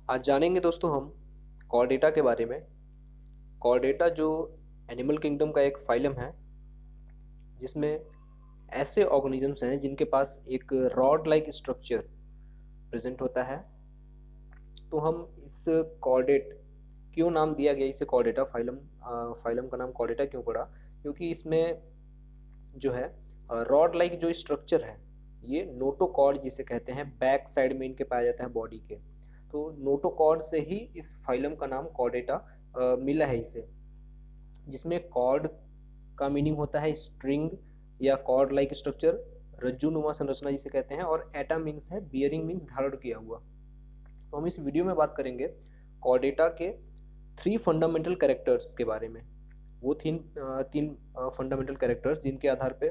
आज जानेंगे दोस्तों हम कॉर्डेटा के बारे में। कॉर्डेटा जो एनिमल किंगडम का एक फाइलम है जिसमें ऐसे ऑर्गेनिजम्स हैं जिनके पास एक रॉड लाइक स्ट्रक्चर प्रेजेंट होता है। तो हम इस कॉर्डेट क्यों नाम दिया गया इसे कॉर्डेटा फाइलम, फाइलम का नाम कॉर्डेटा क्यों पड़ा? क्योंकि इसमें जो है रॉड लाइक जो स्ट्रक्चर है ये नोटोकॉर्ड जिसे कहते हैं बैक साइड में इनके पाया जाता है बॉडी के। तो नोटोकॉर्ड से ही इस फाइलम का नाम कॉर्डेटा मिला है इसे, जिसमें कॉर्ड का मीनिंग होता है स्ट्रिंग या कॉर्ड लाइक स्ट्रक्चर, रज्जु नुमा संरचना जिसे कहते हैं, और एटा मीन्स है बियरिंग मीन्स धारण किया हुआ। तो हम इस वीडियो में बात करेंगे कॉर्डेटा के थ्री फंडामेंटल कैरेक्टर्स के बारे में। वो तीन तीन फंडामेंटल कैरेक्टर्स जिनके आधार पे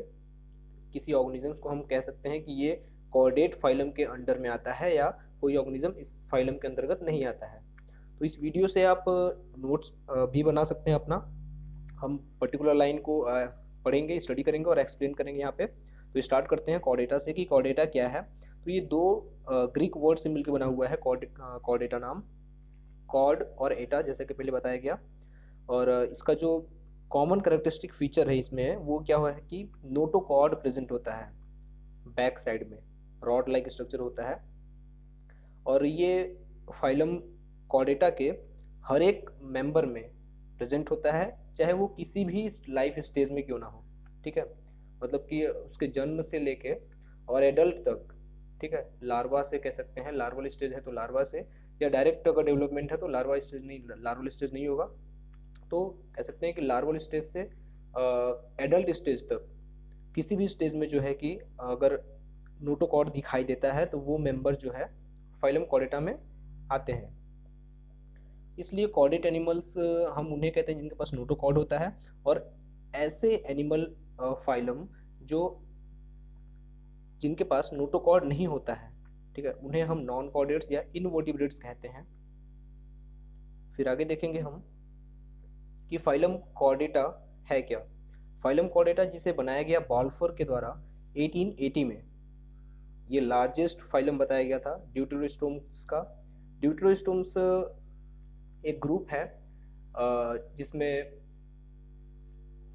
किसी ऑर्गेनिजम्स को हम कह सकते हैं कि ये कॉर्डेट फाइलम के अंडर में आता है या कोई ऑर्गेनिज्म इस फाइलम के अंतर्गत नहीं आता है। तो इस वीडियो से आप नोट्स भी बना सकते हैं अपना। हम पर्टिकुलर लाइन को पढ़ेंगे, स्टडी करेंगे और एक्सप्लेन करेंगे यहाँ पे। तो स्टार्ट करते हैं कॉर्डेटा से कि कॉर्डेटा क्या है। तो ये दो ग्रीक वर्ड से मिलकर बना हुआ है कॉर्डेटा नाम, कॉर्ड और एटा जैसे कि पहले बताया गया। और इसका जो कॉमन करेक्टरिस्टिक फीचर है इसमें वो क्या हुआ है कि नोटोकॉर्ड प्रेजेंट होता है बैक साइड में, रॉड लाइक स्ट्रक्चर होता है। और ये फाइलम कॉर्डेटा के हर एक मेंबर में प्रेजेंट होता है, चाहे वो किसी भी लाइफ स्टेज में क्यों ना हो। ठीक है, मतलब कि उसके जन्म से लेके और एडल्ट तक। ठीक है, लार्वा से कह सकते हैं, लार्वल स्टेज है तो लार्वा से, या डायरेक्ट अगर डेवलपमेंट है तो लार्वा स्टेज नहीं, लार्वल स्टेज नहीं होगा। तो कह सकते हैं कि लार्वल स्टेज से एडल्ट स्टेज तक किसी भी स्टेज में जो है कि अगर नोटोकॉर्ड दिखाई देता है तो वो मेंबर जो है फाइलम कॉर्डेटा में आते हैं। इसलिए कॉर्डेट एनिमल्स हम उन्हें कहते हैं जिनके पास नोटोकॉर्ड होता है। और ऐसे एनिमल फाइलम जो जिनके पास नोटोकॉर्ड नहीं होता है, ठीक है, उन्हें हम नॉन कॉर्डेट्स या इनवर्टिब्रेट्स कहते हैं। फिर आगे देखेंगे हम कि फाइलम कॉर्डेटा है क्या। फाइलम कॉर्डेटा जिसे बनाया गया बाल्फोर के द्वारा 1880 में, ये लार्जेस्ट फाइलम बताया गया था ड्यूटेरोस्टोम्स का। ड्यूटेरोस्टोम्स एक ग्रुप है जिसमें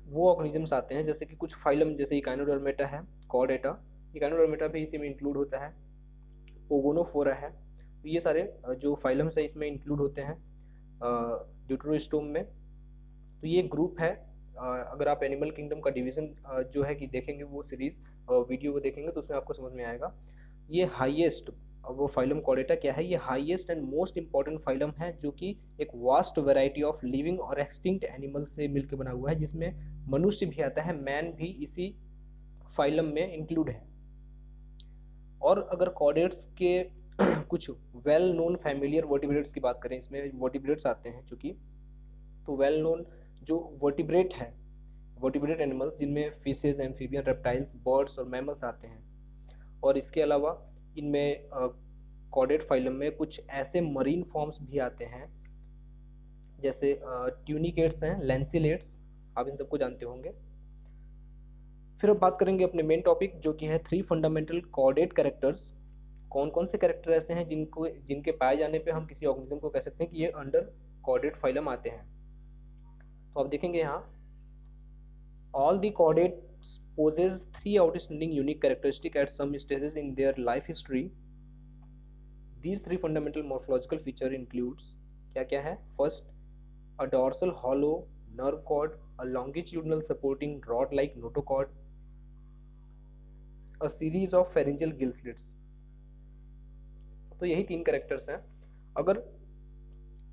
वो ऑर्गेनिजम्स आते हैं, जैसे कि कुछ फाइलम जैसे इकाइनोडर्मेटा है, कॉर्डेटा, इकाइनोडर्मेटा भी इसी में इंक्लूड होता है, पोगोनोफोरा है। तो ये सारे जो फाइलम्स है इसमें इंक्लूड होते हैं ड्यूटेरोस्टोम में। तो ये ग्रुप है। अगर आप एनिमल किंगडम का डिवीज़न जो है कि देखेंगे, वो सीरीज़ वीडियो को देखेंगे तो उसमें आपको समझ में आएगा। ये हाईएस्ट, वो फाइलम कॉर्डेटा क्या है, ये highest and most important phylum है जो कि एक वास्ट वैरायटी ऑफ लिविंग और एक्सटिंक्ट एनिमल से मिलकर बना हुआ है, जिसमें मनुष्य भी आता है, मैन भी इसी फाइलम में इंक्लूड है। और अगर कॉर्डेट्स के कुछ वेल नोन फैमिलियर वर्टिब्रेट्स की बात करें, इसमें वर्टिब्रेट्स आते हैं चूँकि, तो वेल नोन जो वर्टिब्रेट है, वर्टिब्रेट एनिमल्स जिनमें फिशेज, एम्फीबियन, रेप्टाइल्स, बर्ड्स और मैमल्स आते हैं। और इसके अलावा इनमें कॉर्डेट फाइलम में कुछ ऐसे मरीन फॉर्म्स भी आते हैं जैसे ट्यूनिकेट्स हैं, लैंसिलेट्स, आप इन सबको जानते होंगे। फिर अब बात करेंगे अपने मेन टॉपिक जो कि है थ्री फंडामेंटल कॉर्डेट कैरेक्टर्स। कौन कौन से कैरेक्टर ऐसे हैं जिनके पाए जाने पे हम किसी ऑर्गेनिज्म को कह सकते हैं कि ये अंडर कॉर्डेट फाइलम आते हैं। तो आप देखेंगे यहाँ, all the chordates possess three outstanding unique characteristics at some stages in their life history. These three fundamental morphological feature includes क्या क्या है? First, a dorsal hollow nerve cord, a longitudinal supporting rod-like notochord, a series of pharyngeal gill slits. तो यही तीन characters हैं। अगर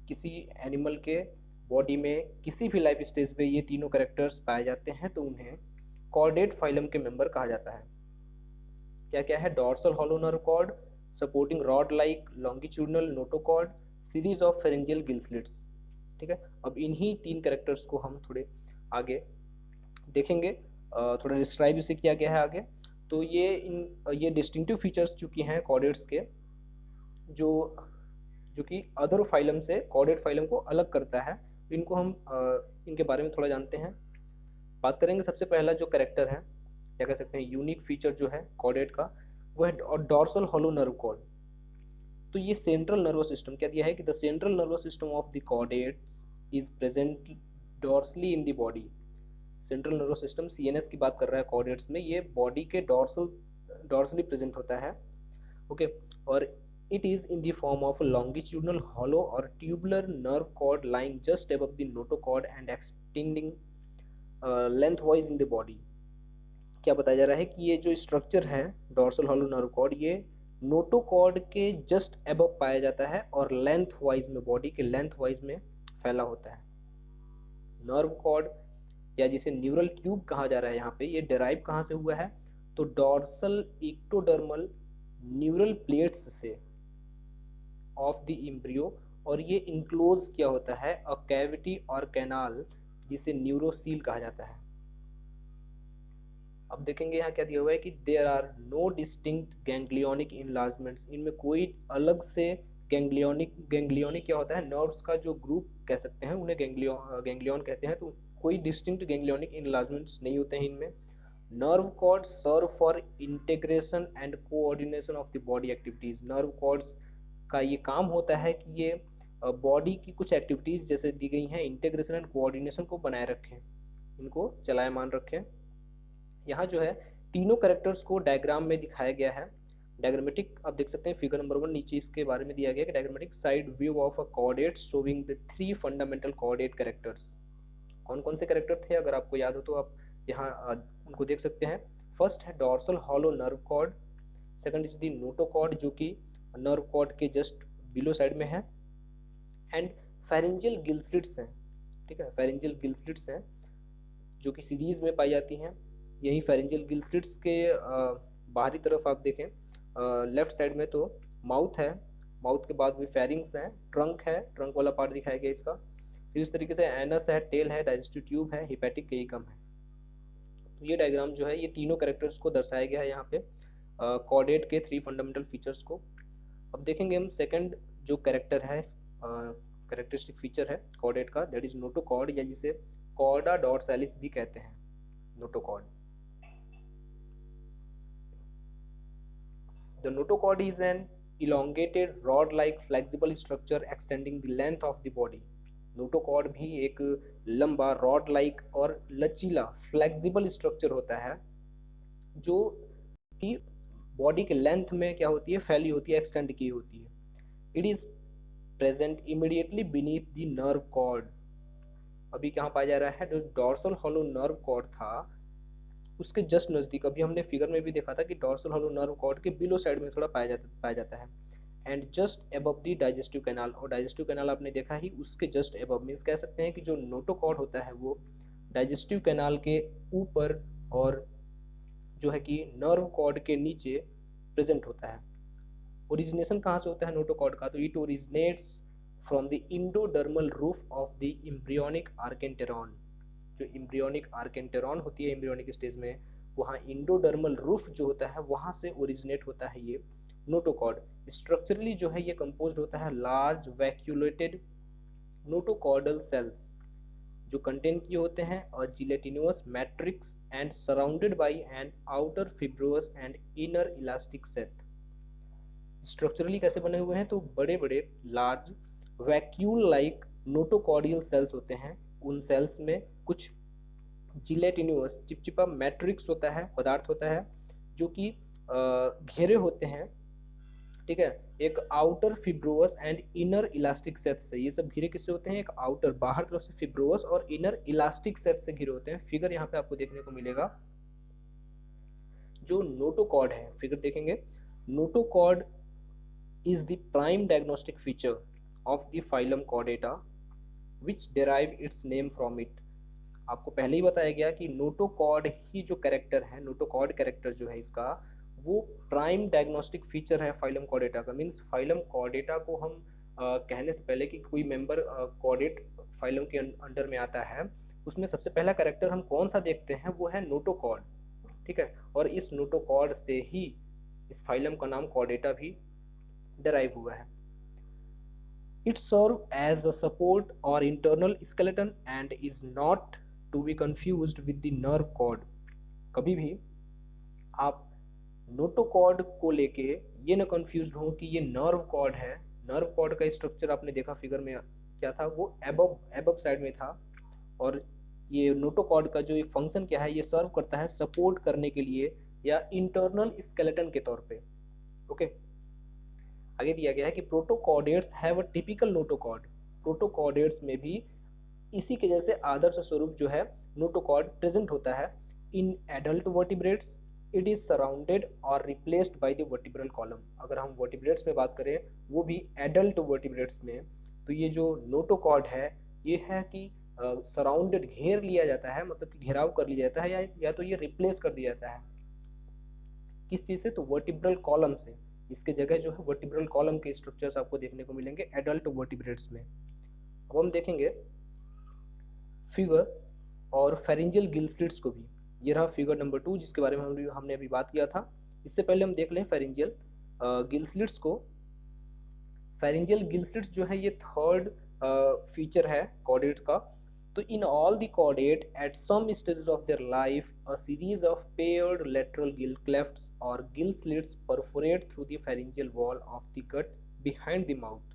किसी animal के बॉडी में किसी भी लाइफ स्टेज पे ये तीनों कैरेक्टर्स पाए जाते हैं तो उन्हें कॉर्डेट फाइलम के मेंबर कहा जाता है। क्या क्या है? Dorsal hollow nerve cord, supporting rod like longitudinal notochord, series of pharyngeal gill slits. ठीक है, अब इन्हीं तीन कैरेक्टर्स को हम थोड़े आगे देखेंगे, थोड़ा डिस्क्राइब इसे किया गया है आगे। तो ये डिस्टिंक्टिव फीचर्स चूँकि हैं कॉर्डेट्स के, जो कि अदर फाइलम से कॉर्डेट फाइलम को अलग करता है, इनको हम इनके बारे में थोड़ा जानते हैं, बात करेंगे। सबसे पहला जो कैरेक्टर है, क्या कह सकते हैं यूनिक फीचर जो है कॉर्डेट का, वो है डॉर्सल हॉलो नर्व कॉर्ड। तो ये सेंट्रल नर्वस सिस्टम क्या दिया है कि the central nervous system of the chordates is present dorsally in the body. Central nervous system CNS की बात कर रहा है कॉर्डेट्स में, ये बॉडी के डॉर्सली प्रेजेंट होता है। ओके, और it is in the form of longitudinal hollow और tubular nerve cord lying just above the notochord and extending lengthwise in the body. क्या बताया जा रहा है कि ये जो स्ट्रक्चर है डॉर्सल हॉलो नर्व कॉर्ड, ये नोटोकॉर्ड के जस्ट अबव पाया जाता है और लेंथ वाइज में, बॉडी के लेंथ वाइज में फैला होता है। नर्व कॉर्ड या जिसे न्यूरल ट्यूब कहा जा रहा है यहाँ पे, ये डिराइव कहाँ से हुआ है, तो डॉर्सल इक्टोडर्मल न्यूरल प्लेट्स से ऑफ द एम्ब्रियो, और ये इंक्लोज क्या होता है अ कैविटी और कैनाल जिसे न्यूरोसील कहा जाता है। अब देखेंगे यहाँ क्या दिया हुआ है कि there are no distinct ganglionic enlargements, इनमें कोई अलग से गैंग्लियोनिक क्या होता है, नर्व्स का जो ग्रुप कह सकते हैं, उन्हें गैंग्लियन कहते हैं। तो कोई डिस्टिंक्ट गैंग्लियोनिक इनलार्जमेंट्स नहीं होते हैं इनमें। Nerve cord serve for integration and coordination of the body activities. Nerve cords का ये काम होता है कि ये बॉडी की कुछ एक्टिविटीज जैसे दी गई हैं, इंटीग्रेशन एंड कोऑर्डिनेशन को बनाए रखें, इनको चलायमान रखें। यहाँ जो है तीनों कैरेक्टर्स को डायग्राम में दिखाया गया है। डायग्रामेटिक आप देख सकते हैं फिगर नंबर 1, नीचे इसके बारे में दिया गया कि diagrammatic side view of a coordinate showing the 3 fundamental coordinate characters. कौन कौन से कैरेक्टर थे, अगर आपको याद हो तो आप यहाँ उनको देख सकते हैं। फर्स्ट है dorsal hollow nerve cord, second is the notochord जो कि नर्व कॉर्ड के जस्ट बिलो साइड में है, एंड फेरेंजियल गिल स्लिट्स हैं। ठीक है, फेरेंजियल गिल स्लिट्स हैं जो कि सीरीज में पाई जाती हैं। यही फेरेंजियल गिल स्लिट्स के बाहरी तरफ आप देखें लेफ्ट साइड में तो माउथ है, माउथ के बाद भी फेरिंग्स हैं, ट्रंक है, ट्रंक वाला पार्ट दिखाया गया इसका। फिर इस तरीके से एनस है, टेल है, डाइजेस्टिव ट्यूब है, हिपैटिक केइकम है। तो ये डायग्राम जो है ये तीनों कैरेक्टर्स को दर्शाया गया है यहाँ पे कॉर्डेट के 3 फंडामेंटल फीचर्स को। अब देखेंगे हम सेकंड जो कैरेक्टर है, कैरेक्टरिस्टिक फीचर है कॉर्डेट का, दैट इज नोटोकॉर्ड, या जिसे कॉर्डा डॉर्सैलिस भी कहते हैं, notochord. The notochord is an elongated rod-like flexible structure extending the length of the body. Notochord भी एक लंबा रॉड लाइक और लचीला फ्लेक्सिबल स्ट्रक्चर होता है जो कि बॉडी के लेंथ में क्या होती है, फैली होती है, एक्सटेंड की होती है। It is present immediately beneath the nerve cord. अभी कहाँ पाया जा रहा है, जो डॉर्सल हॉलो नर्व कॉर्ड था उसके जस्ट नज़दीक। अभी हमने फिगर में भी देखा था कि डॉर्सल हॉलो नर्व कॉर्ड के बिलो साइड में थोड़ा पाया जाता है, and just above the digestive canal, और डाइजेस्टिव कैनाल आपने देखा ही उसके जस्ट अबव, मीन्स कह सकते हैं कि जो नोटोकॉर्ड होता है वो डाइजेस्टिव कैनाल के ऊपर और जो है कि नर्व कॉर्ड के नीचे प्रेजेंट होता है। ओरिजिनेशन कहाँ से होता है नोटोकॉर्ड का, तो it originates from the endodermal roof of the embryonic archenteron. जो एम्ब्रियोनिक आर्केंटेरॉन होती है एम्ब्रियोनिक स्टेज में, वहाँ इंडोडर्मल रूफ जो होता है वहाँ से ओरिजिनेट होता है ये नोटोकॉर्ड। स्ट्रक्चरली जो है ये कंपोज्ड होता है लार्ज वैक्यूलेटेड नोटोकॉर्डल सेल्स जो कंटेन किए होते हैं और gelatinous matrix and surrounded by an outer fibrous and inner elastic sheath. Structurally कैसे बने हुए हैं, तो बड़े बड़े large vacuole like notochordal cells होते हैं। उन सेल्स में कुछ जिलेटिनोस चिपचिपा मैट्रिक्स होता है, पदार्थ होता है जो कि घेरे होते हैं। ठीक है, एक outer fibrous and inner elastic sheath से, ये सब घिरे किससे होते हैं, एक आउटर बाहर तरफ से फिब्रोस और इनर इलास्टिक सेट से घिरे होते हैं। फिगर यहाँ पे आपको देखने को मिलेगा। जो नोटोकॉर्ड है, फिगर देखेंगे, notochord is the prime diagnostic feature of the phylum Chordata which derive it's name from it. आपको पहले ही बताया गया कि नोटोकॉर्ड ही जो कैरेक्टर है, नोटोकॉर्ड कैरेक्टर जो है इसका, वो प्राइम डायग्नोस्टिक फीचर है फाइलम कॉर्डेटा का। मीन्स फाइलम कॉर्डेटा को हम कहने से पहले कि कोई मेंबर कॉर्डेट फाइलम के अंडर में आता है, उसमें सबसे पहला कैरेक्टर हम कौन सा देखते हैं, वो है नोटोकॉर्ड। ठीक है, और इस नोटोकॉर्ड से ही इस फाइलम का नाम कॉर्डेटा भी डराइव हुआ है। It serves as a support or internal skeleton and is not to be confused with the nerve cord. कभी भी आप नोटोकॉर्ड को लेके ये ना कंफ्यूज हो कि ये नर्व कॉर्ड है। नर्व कॉर्ड का स्ट्रक्चर आपने देखा फिगर में क्या था, वो एबव एबव साइड में था। और ये नोटोकॉर्ड का जो ये फंक्शन क्या है, ये सर्व करता है सपोर्ट करने के लिए या इंटरनल स्केलेटन के तौर पे। ओके, आगे दिया गया है कि protochordates have a typical notochord. Protochordates में भी इसी के जैसे आदर्श स्वरूप जो है नोटोकॉर्ड प्रेजेंट होता है। In adult vertebrates it is surrounded और replaced by the vertebral column. अगर हम वर्टिब्रेट्स में बात करें, वो भी एडल्ट वर्टिब्रेट्स में, तो ये जो नोटोकॉर्ड है ये है कि सराउंडेड घेर लिया जाता है, मतलब कि घेराव कर लिया जाता है, या तो ये रिप्लेस कर दिया जाता है किस चीज़ से, तो वर्टिब्रल कॉलम से। इसके जगह जो है वर्टिब्रल कॉलम के स्ट्रक्चर्स आपको देखने को मिलेंगे एडल्ट वर्टिब्रेट्स में। अब हम देखेंगे फिगर और फेरिंजियल गिल स्लिट्स को भी। ये रहा फिगर नंबर 2 जिसके बारे में हमने अभी बात किया था। इससे पहले हम देख लें फेरिंजियल गिल स्लिट्स को। फेरिंजियल गिल स्लिट्स जो है ये थर्ड फीचर है कॉर्डेट का। तो in all the chordate at some stages of their life a series of paired lateral gill clefts और gill slits perforate through the pharyngeal wall of the gut behind the mouth.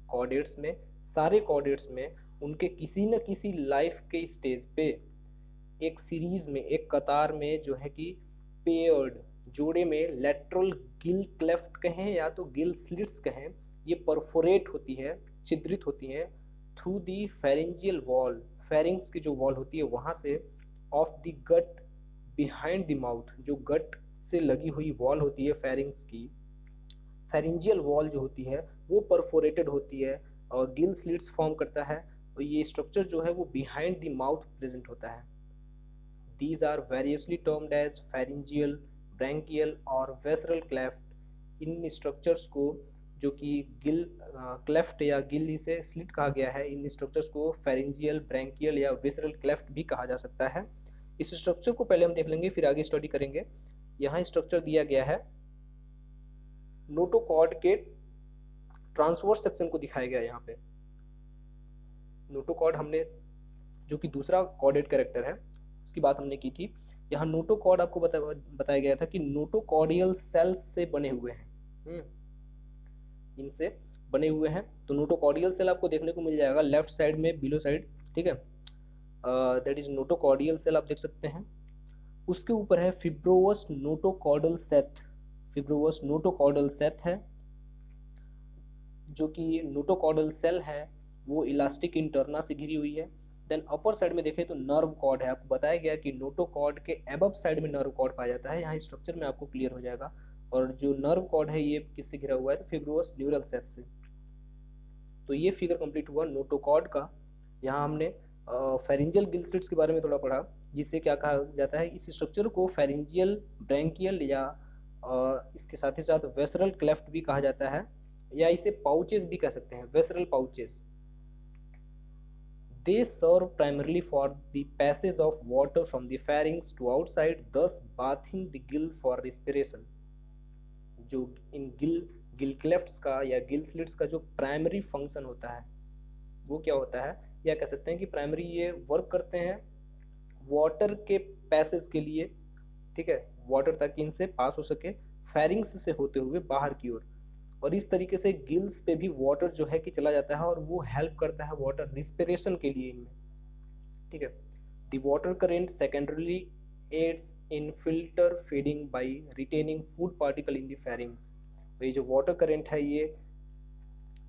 Chordates में, सारे chordates में उनके किसी न किसी life के stage पे एक सीरीज में, एक कतार में जो है कि पेयर्ड, जोड़े में लेटरल गिल क्लेफ्ट कहें या तो गिल स्लिट्स कहें, ये परफोरेट होती है, छिद्रित होती हैं through the pharyngeal wall, pharynx की जो वॉल होती है वहाँ से, of the gut behind the mouth, जो गट से लगी हुई वॉल होती है फेरिंग्स की, फेरेंजियल वॉल जो होती है वो परफोरेटेड होती है और गिल स्लिट्स फॉर्म करता है। और ये स्ट्रक्चर जो है वो बिहाइंड द माउथ प्रेजेंट होता है। These are variously termed as pharyngeal, branchial और visceral cleft। इन स्ट्रक्चर्स को जो कि गिल क्लेफ्ट या गिल से स्लिट कहा गया है, इन स्ट्रक्चर्स को फेरिंजियल, ब्रैंकियल या विसरल क्लेफ्ट भी कहा जा सकता है। इस स्ट्रक्चर को पहले हम देख लेंगे फिर आगे स्टडी करेंगे। यहाँ स्ट्रक्चर दिया गया है, नोटोकॉर्ड के ट्रांसवर्स सेक्शन को दिखाया गया है यहाँ पे। नोटोकॉर्ड हमने, जो कि दूसरा कॉर्डेट कैरेक्टर है, उसकी बात हमने की थी। यहाँ नोटोकॉर्ड आपको बताया गया था कि नोटोकॉर्डियल सेल्स से बने हुए हैं, इनसे बने हुए हैं। तो नोटोकॉर्डियल सेल आपको देखने को मिल जाएगा लेफ्ट साइड में, बिलो साइड, ठीक है, दैट इज नोटोकॉर्डियल सेल आप देख सकते हैं। उसके ऊपर है फिब्रोवस नोटोकॉर्डल सेथ। फिब्रोवस नोटोकॉर्डल सेथ है, जो कि नोटोकॉर्डल सेल है वो इलास्टिक इंटरना से घिरी हुई है। देन अपर साइड में देखें तो नर्व कॉर्ड है। आपको बताया गया कि नोटोकॉर्ड के एबव साइड में नर्व कॉर्ड पाया जाता है। यहाँ स्ट्रक्चर में आपको क्लियर हो जाएगा। और जो नर्व कॉर्ड है ये किससे घिरा हुआ है, तो फिब्रोवस न्यूरल सेथ से। तो ये फिगर कंप्लीट हुआ नोटोकॉर्ड का। यहाँ हमने फेरिंजियल गिल स्लिट्स के बारे में थोड़ा पढ़ा, जिससे क्या कहा जाता है, इस स्ट्रक्चर को फेरिंजियल, ब्रैंकियल या इसके साथ ही साथ वेसरल क्लेफ्ट भी कहा जाता है, या इसे पाउचेस भी कह सकते हैं, वेसरल pouches. They serve primarily for the passage of water from the pharynx to outside, thus bathing the gill for respiration। जो इन गिल क्लेफ्ट्स का या गिल स्लिट्स का जो प्राइमरी फंक्शन होता है वो क्या होता है, या कह सकते हैं कि प्राइमरी ये वर्क करते हैं वाटर के पैसेज के लिए, ठीक है, वाटर ताकि इनसे पास हो सके फेरिंग्स से होते हुए बाहर की ओर। और इस तरीके से गिल्स पे भी वाटर जो है कि चला जाता है और वो हेल्प करता है वाटर रिस्पिरेशन के लिए इनमें, ठीक है। The water current secondarily aids in filter feeding by retaining food particle in the pharynx. तो ये जो वाटर करेंट है ये,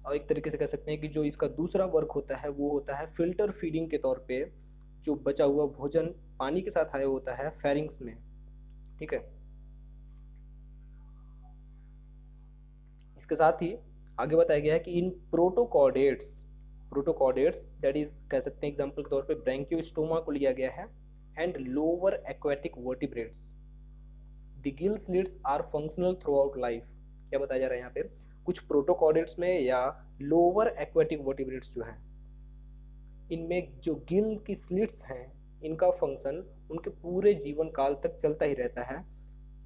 और एक तरीके से कह सकते हैं कि जो इसका दूसरा वर्क होता है वो होता है फिल्टर फीडिंग के तौर पे। जो बचा हुआ भोजन पानी के साथ आया होता है फेरिंग्स में, ठीक है। इसके साथ ही आगे बताया गया है कि इन प्रोटोकॉर्डेट्स दैट इज कह सकते हैं एग्जांपल के तौर पे ब्रैंकियोस्टोमा को लिया गया है, and lower aquatic vertebrates, the gill slits are functional throughout life. क्या बताया जा रहा है यहाँ पे, कुछ प्रोटोकॉर्डेट्स में या लोअर एक्वेटिक वर्टिब्रेट्स जो हैं, इनमें जो गिल की स्लिट्स हैं इनका फंक्शन उनके पूरे जीवन काल तक चलता ही रहता है।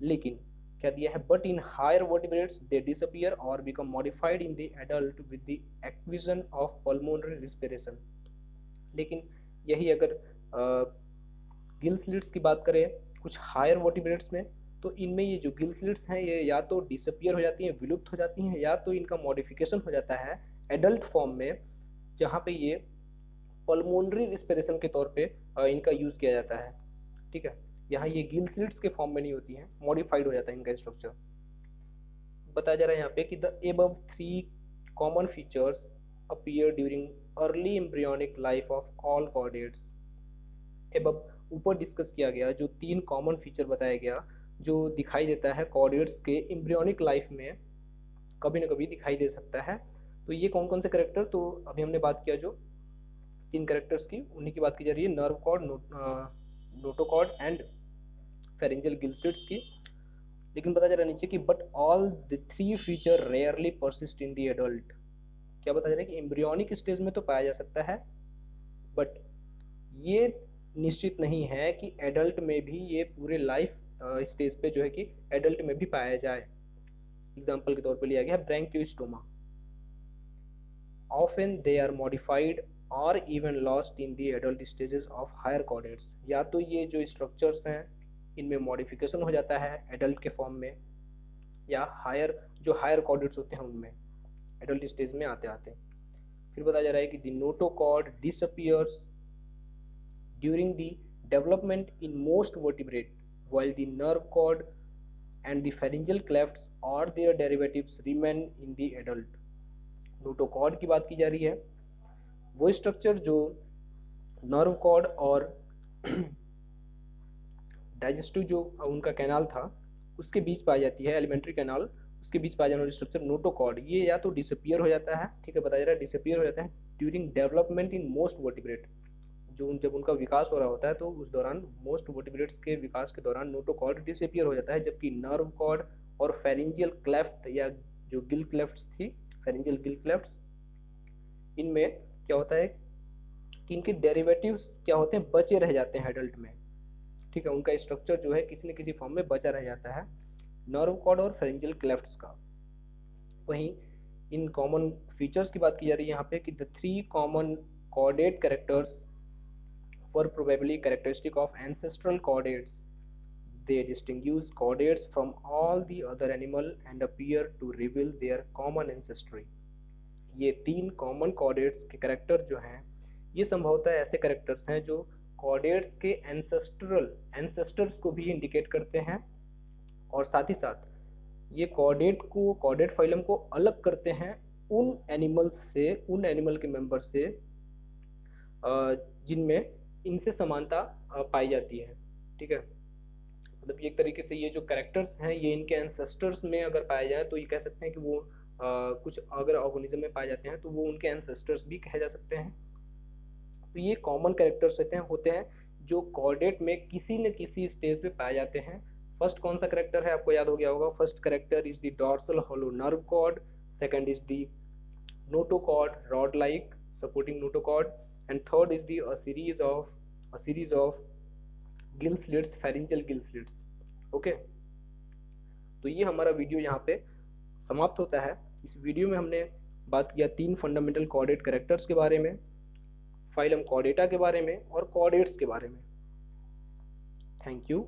लेकिन क्या दिया है, but in higher vertebrates they disappear और become modified in the adult with the acquisition of pulmonary respiration. लेकिन यही अगर गिल स्लिट्स की बात करें कुछ हायर वर्टिब्रेट्स में, तो इनमें ये जो गिल स्लिट्स हैं ये या तो डिसअपियर हो जाती हैं, विलुप्त हो जाती हैं, या तो इनका मॉडिफिकेशन हो जाता है एडल्ट फॉर्म में, जहाँ पे ये पल्मोनरी रिस्पिरेशन के तौर पे इनका यूज़ किया जाता है। ठीक है, यहाँ ये गिल स्लिट्स के फॉर्म में नहीं होती हैं, मॉडिफाइड हो जाता है इनका स्ट्रक्चर। बताया जा रहा है यहाँ पे कि the above 3 common features appear during early embryonic life of all chordates. Above ऊपर डिस्कस किया गया जो 3 कॉमन फीचर बताया गया जो दिखाई देता है कॉर्डेट्स के एम्ब्रियोनिक लाइफ में कभी ना कभी दिखाई दे सकता है। तो ये कौन कौन से करेक्टर, तो अभी हमने बात किया जो 3 करेक्टर्स की, उन्हीं की बात की जा रही है, nerve cord, notochord and pharyngeal gill slits की। लेकिन बताया जा रहा है नीचे कि but all the 3 feature rarely persist in the adult. क्या बताया जा रहा है कि एम्ब्रियोनिक स्टेज में तो पाया जा सकता है, बट ये निश्चित नहीं है कि एडल्ट में भी ये पूरे लाइफ स्टेज पे जो है कि एडल्ट में भी पाया जाए। एग्जाम्पल के तौर पे लिया गया है branchiostoma. Often they are modified और even lost in the adult stages of higher chordates. या तो ये जो स्ट्रक्चर्स हैं इनमें मॉडिफिकेशन हो जाता है एडल्ट के फॉर्म में, या जो हायर कॉर्डेट्स होते हैं उनमें एडल्ट स्टेज में आते आते। फिर बताया जा रहा है कि the notochord disappears during the development in most vertebrate while the nerve cord and the pharyngeal clefts or their derivatives remain in the adult। Notochord की बात की जा रही है, वो स्ट्रक्चर जो नर्व कॉर्ड और डाइजेस्टिव जो उनका कैनाल था उसके बीच पाई जाती है, एलिमेंट्री कैनाल, उसके बीच पाया जाने वाला स्ट्रक्चर नोटोकॉर्ड, ये या तो डिसअपियर हो जाता है, ठीक है, बताया जा रहा है डिसअपियर हो जाता है during development in most vertebrate. जब उनका विकास हो रहा होता है तो उस दौरान मोस्ट वर्टिब्रेट्स के विकास के दौरान नोटोकॉर्ड डिसअपियर हो जाता है, जबकि नर्व कॉर्ड और फेरेंजियल क्लेफ्ट या जो गिल क्लेफ्ट्स थी, फेरेंजियल गिल क्लेफ्ट्स, इनमें क्या होता है कि इनके डेरिवेटिव्स क्या होते हैं, बचे रह जाते हैं एडल्ट में। ठीक है, उनका स्ट्रक्चर जो है किसी न किसी फॉर्म में बचा रह जाता है नर्व कॉर्ड और फेरेंजियल क्लेफ्ट्स का। वहीं इन कॉमन फीचर्स की बात की जा रही है यहाँ पे कि the 3 common chordate characters were probably characteristic of ancestral chordates। They distinguish chordates from all the other animal and appear to reveal their common ancestry। ये 3 कॉमन कॉर्डेट्स के कैरेक्टर जो हैं ये संभवतः ऐसे कैरेक्टर्स हैं जो कॉर्डेट्स के एंसेस्टर्स को भी इंडिकेट करते हैं, और साथ ही साथ ये कॉर्डेट फाइलम को अलग करते हैं उन एनिमल के मेंबर से जिनमें इनसे समानता पाई जाती है। ठीक है, मतलब एक तरीके से ये जो कैरेक्टर्स हैं ये इनके एंसेस्टर्स में अगर पाए जाए तो ये कह सकते हैं कि वो कुछ अगर ऑर्गेनिज्म में पाए जाते हैं तो वो उनके एंसेस्टर्स भी कहे जा सकते हैं। तो ये कॉमन कैरेक्टर्स होते हैं जो कॉर्डेट में किसी न किसी स्टेज पे पाए जाते हैं। फर्स्ट कौन सा कैरेक्टर है आपको याद हो गया होगा, first character is the dorsal hollow nerve cord, second is the notochord rod like supporting notochord, and third is a series of gill slits, pharyngeal gill slits। Okay, तो ये हमारा वीडियो यहाँ पे समाप्त होता है। इस वीडियो में हमने बात किया 3 फंडामेंटल कॉर्डेट कैरेक्टर्स के बारे में, फाइलम कॉर्डेटा के बारे में और कॉर्डेट्स के बारे में। Thank you.